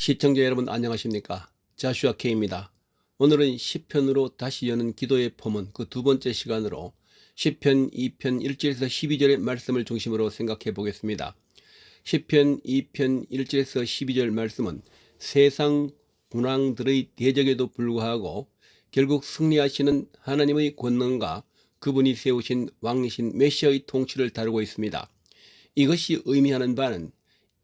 시청자 여러분 안녕하십니까? 자슈아 K입니다. 오늘은 시편으로 다시 여는 기도의 포문 그 두 번째 시간으로 시편 2편 1절에서 12절의 말씀을 중심으로 생각해 보겠습니다. 시편 2편 1절에서 12절 말씀은 세상 군왕들의 대적에도 불구하고 결국 승리하시는 하나님의 권능과 그분이 세우신 왕이신 메시아의 통치를 다루고 있습니다. 이것이 의미하는 바는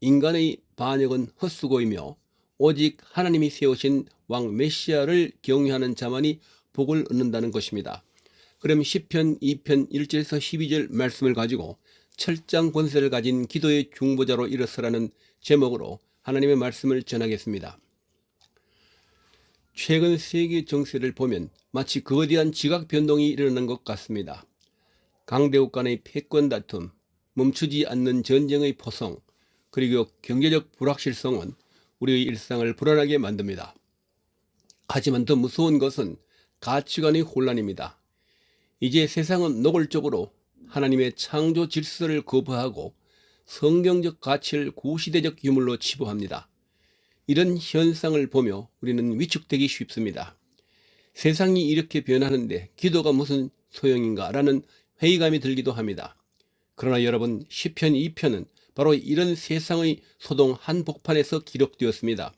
인간의 반역은 헛수고이며 오직 하나님이 세우신 왕 메시아를 경외하는 자만이 복을 얻는다는 것입니다. 그럼 시편 2편 1절에서 12절 말씀을 가지고 철장 권세를 가진 기도의 중보자로 일어서라는 제목으로 하나님의 말씀을 전하겠습니다. 최근 세계 정세를 보면 마치 거대한 지각 변동이 일어난 것 같습니다. 강대국 간의 패권 다툼, 멈추지 않는 전쟁의 포성, 그리고 경제적 불확실성은 우리의 일상을 불안하게 만듭니다. 하지만 더 무서운 것은 가치관의 혼란입니다. 이제 세상은 노골적으로 하나님의 창조 질서를 거부하고 성경적 가치를 구시대적 유물로 치부합니다. 이런 현상을 보며 우리는 위축되기 쉽습니다. 세상이 이렇게 변하는데 기도가 무슨 소용인가 라는 회의감이 들기도 합니다. 그러나 여러분, 시편 2편은 바로 이런 세상의 소동 한복판에서 기록되었습니다.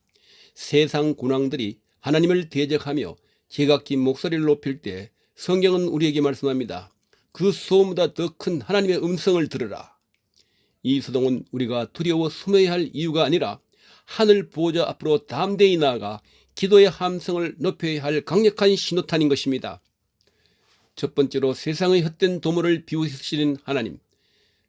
세상 군왕들이 하나님을 대적하며 제각기 목소리를 높일 때 성경은 우리에게 말씀합니다. 그 소음보다 더 큰 하나님의 음성을 들으라. 이 소동은 우리가 두려워 숨어야 할 이유가 아니라 하늘 보호자 앞으로 담대히 나아가 기도의 함성을 높여야 할 강력한 신호탄인 것입니다. 첫 번째로 세상의 헛된 도모를 비우시는 하나님.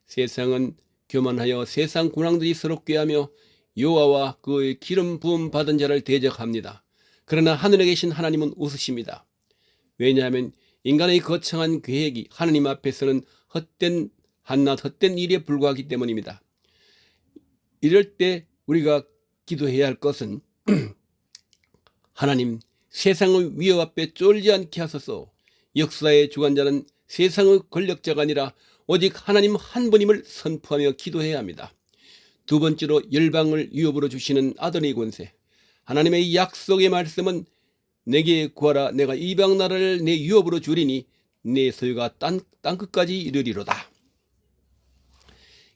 세상은 교만하여 세상 군왕들이 서로 꾀하며 여호와와 그의 기름 부음 받은 자를 대적합니다. 그러나 하늘에 계신 하나님은 웃으십니다. 왜냐하면 인간의 거창한 계획이 하나님 앞에서는 한낱 헛된 일에 불과하기 때문입니다. 이럴 때 우리가 기도해야 할 것은 하나님, 세상의 위협 앞에 쫄지 않게 하소서. 역사의 주관자는 세상의 권력자가 아니라 오직 하나님 한 분임을 선포하며 기도해야 합니다. 두 번째로 열방을 위협으로 주시는 아들의 권세. 하나님의 약속의 말씀은 내게 구하라, 내가 이방 나라를 내 위협으로 주리니 내 소유가 땅끝까지 이르리로다.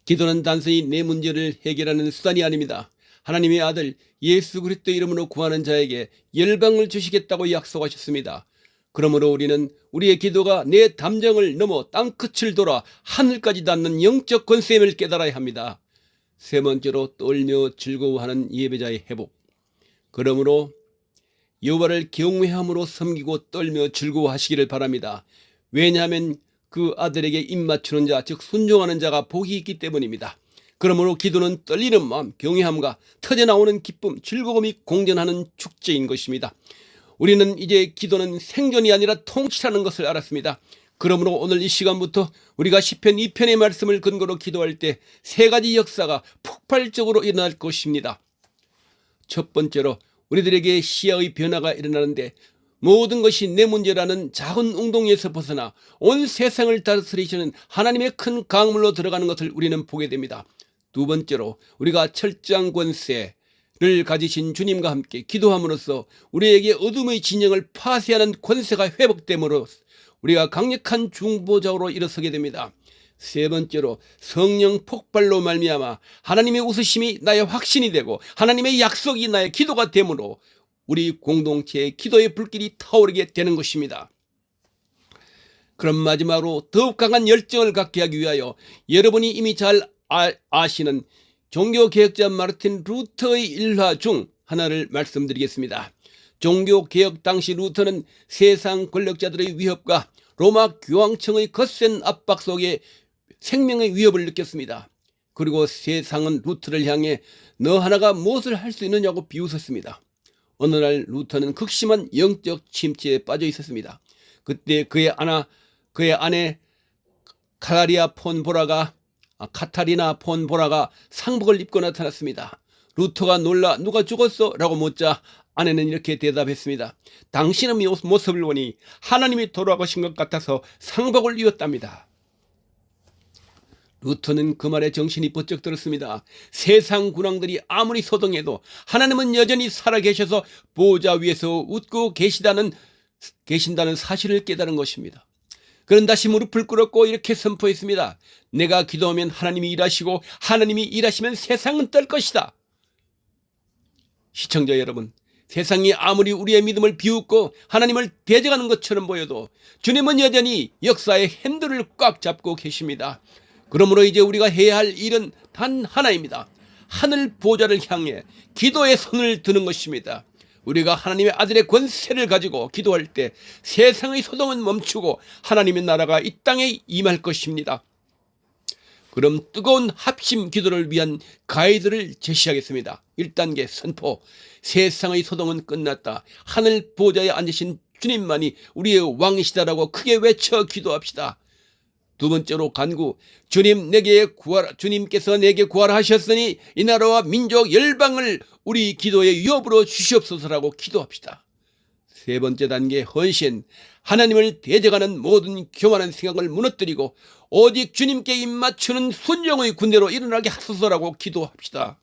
기도는 단순히 내 문제를 해결하는 수단이 아닙니다. 하나님의 아들 예수 그리스도 이름으로 구하는 자에게 열방을 주시겠다고 약속하셨습니다. 그러므로 우리는 우리의 기도가 내 담정을 넘어 땅끝을 돌아 하늘까지 닿는 영적 권세임을 깨달아야 합니다. 세 번째로 떨며 즐거워하는 예배자의 회복. 그러므로 여호와를 경외함으로 섬기고 떨며 즐거워하시기를 바랍니다. 왜냐하면 그 아들에게 입맞추는 자, 즉 순종하는 자가 복이 있기 때문입니다. 그러므로 기도는 떨리는 마음, 경외함과 터져나오는 기쁨, 즐거움이 공존하는 축제인 것입니다. 우리는 이제 기도는 생존이 아니라 통치라는 것을 알았습니다. 그러므로 오늘 이 시간부터 우리가 시편 2편의 말씀을 근거로 기도할 때 세 가지 역사가 폭발적으로 일어날 것입니다. 첫 번째로 우리들에게 시야의 변화가 일어나는데 모든 것이 내 문제라는 작은 웅덩이에서 벗어나 온 세상을 다스리시는 하나님의 큰 강물로 들어가는 것을 우리는 보게 됩니다. 두 번째로 우리가 철장 권세를 가지신 주님과 함께 기도함으로써 우리에게 어둠의 진영을 파쇄하는 권세가 회복됨으로 우리가 강력한 중보자로 일어서게 됩니다. 세 번째로 성령 폭발로 말미암아 하나님의 웃으심이 나의 확신이 되고 하나님의 약속이 나의 기도가 되므로 우리 공동체의 기도의 불길이 타오르게 되는 것입니다. 그럼 마지막으로 더욱 강한 열정을 갖게 하기 위하여 여러분이 이미 잘 아시는 종교개혁자 마르틴 루터의 일화 중 하나를 말씀드리겠습니다. 종교개혁 당시 루터는 세상 권력자들의 위협과 로마 교황청의 거센 압박 속에 생명의 위협을 느꼈습니다. 그리고 세상은 루터를 향해 너 하나가 무엇을 할 수 있느냐고 비웃었습니다. 어느 날 루터는 극심한 영적 침체에 빠져 있었습니다. 그때 그의 아내 카타리나 폰 보라가 상복을 입고 나타났습니다. 루터가 놀라 누가 죽었어? 라고 묻자 아내는 이렇게 대답했습니다. 당신의 모습을 보니 하나님이 돌아가신 것 같아서 상복을 입었답니다. 루터는 그 말에 정신이 번쩍 들었습니다. 세상 군왕들이 아무리 소동해도 하나님은 여전히 살아계셔서 보좌 위에서 웃고 계신다는 사실을 깨달은 것입니다. 그는 다시 무릎을 꿇었고 이렇게 선포했습니다. 내가 기도하면 하나님이 일하시고 하나님이 일하시면 세상은 떨 것이다. 시청자 여러분, 세상이 아무리 우리의 믿음을 비웃고 하나님을 대적하는 것처럼 보여도 주님은 여전히 역사의 핸들을 꽉 잡고 계십니다. 그러므로 이제 우리가 해야 할 일은 단 하나입니다. 하늘 보좌를 향해 기도의 손을 드는 것입니다. 우리가 하나님의 아들의 권세를 가지고 기도할 때 세상의 소동은 멈추고 하나님의 나라가 이 땅에 임할 것입니다. 그럼 뜨거운 합심 기도를 위한 가이드를 제시하겠습니다. 1단계 선포. 세상의 소동은 끝났다. 하늘 보좌에 앉으신 주님만이 우리의 왕이시다라고 크게 외쳐 기도합시다. 두 번째로 간구. 주님께서 내게 구하라 하셨으니 이 나라와 민족 열방을 우리 기도의 유업으로 주시옵소서라고 기도합시다. 세 번째 단계 헌신. 하나님을 대적하는 모든 교만한 생각을 무너뜨리고 오직 주님께 입맞추는 순종의 군대로 일어나게 하소서라고 기도합시다.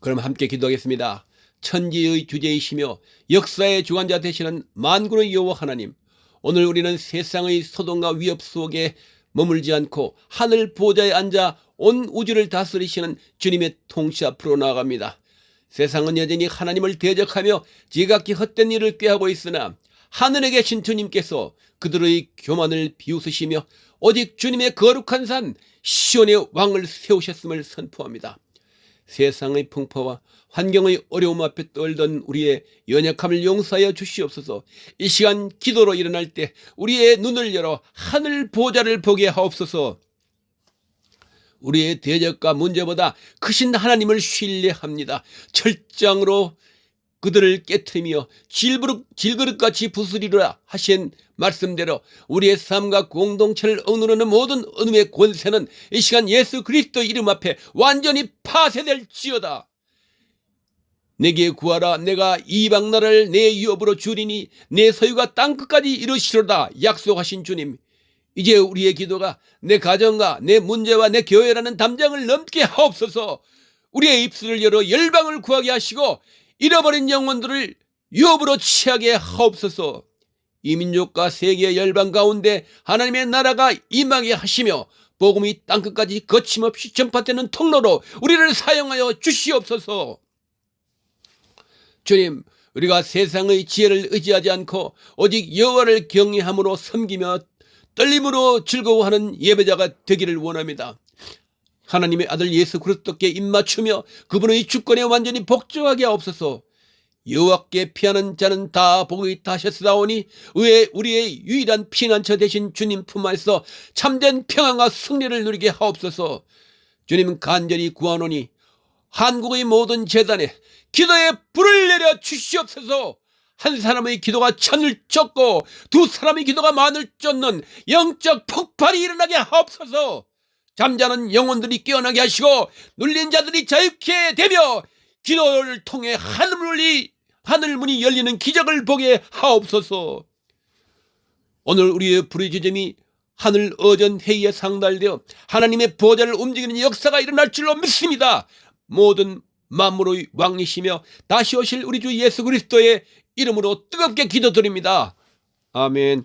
그럼 함께 기도하겠습니다. 천지의 주제이시며 역사의 주관자 되시는 만군의 여호와 하나님, 오늘 우리는 세상의 소동과 위협 속에 머물지 않고 하늘 보좌에 앉아 온 우주를 다스리시는 주님의 통치 앞으로 나아갑니다. 세상은 여전히 하나님을 대적하며 지각기 헛된 일을 꾀하고 있으나 하늘에 계신 주님께서 그들의 교만을 비웃으시며 오직 주님의 거룩한 산 시온의 왕을 세우셨음을 선포합니다. 세상의 풍파와 환경의 어려움 앞에 떨던 우리의 연약함을 용서하여 주시옵소서. 이 시간 기도로 일어날 때 우리의 눈을 열어 하늘 보좌를 보게 하옵소서. 우리의 대적과 문제보다 크신 하나님을 신뢰합니다. 철장으로 그들을 깨트리며 질그릇같이 부수리라 하신 말씀대로 우리의 삶과 공동체를 억누르는 모든 어둠의 권세는 이 시간 예수 그리스도 이름 앞에 완전히 파쇄될지어다. 내게 구하라. 내가 이방 나라를 내 유업으로 주리니 내 소유가 땅끝까지 이르시로다 약속하신 주님, 이제 우리의 기도가 내 가정과 내 문제와 내 교회라는 담장을 넘게 하옵소서. 우리의 입술을 열어 열방을 구하게 하시고 잃어버린 영혼들을 유업으로 취하게 하옵소서. 이 민족과 세계의 열방 가운데 하나님의 나라가 임하게 하시며 복음이 땅끝까지 거침없이 전파되는 통로로 우리를 사용하여 주시옵소서. 주님, 우리가 세상의 지혜를 의지하지 않고 오직 여호와를 경외함으로 섬기며 떨림으로 즐거워하는 예배자가 되기를 원합니다. 하나님의 아들 예수 그리스도께 입맞추며 그분의 주권에 완전히 복종하게 하옵소서. 여호와께 피하는 자는 다 복이 있다 하셨사오니 우리의 유일한 피난처 되신 주님 품 안에서 참된 평안과 승리를 누리게 하옵소서. 주님 간절히 구하노니 한국의 모든 재단에 기도의 불을 내려 주시옵소서. 한 사람의 기도가 천을 쫓고 두 사람의 기도가 만을 쫓는 영적 폭발이 일어나게 하옵소서. 잠자는 영혼들이 깨어나게 하시고 눌린 자들이 자유케 되며 기도를 통해 하늘문이 열리는 기적을 보게 하옵소서. 오늘 우리의 부르짖음이 하늘 어전 회의에 상달되어 하나님의 보좌를 움직이는 역사가 일어날 줄로 믿습니다. 모든 만물의 왕이시며 다시 오실 우리 주 예수 그리스도의 이름으로 뜨겁게 기도드립니다. 아멘.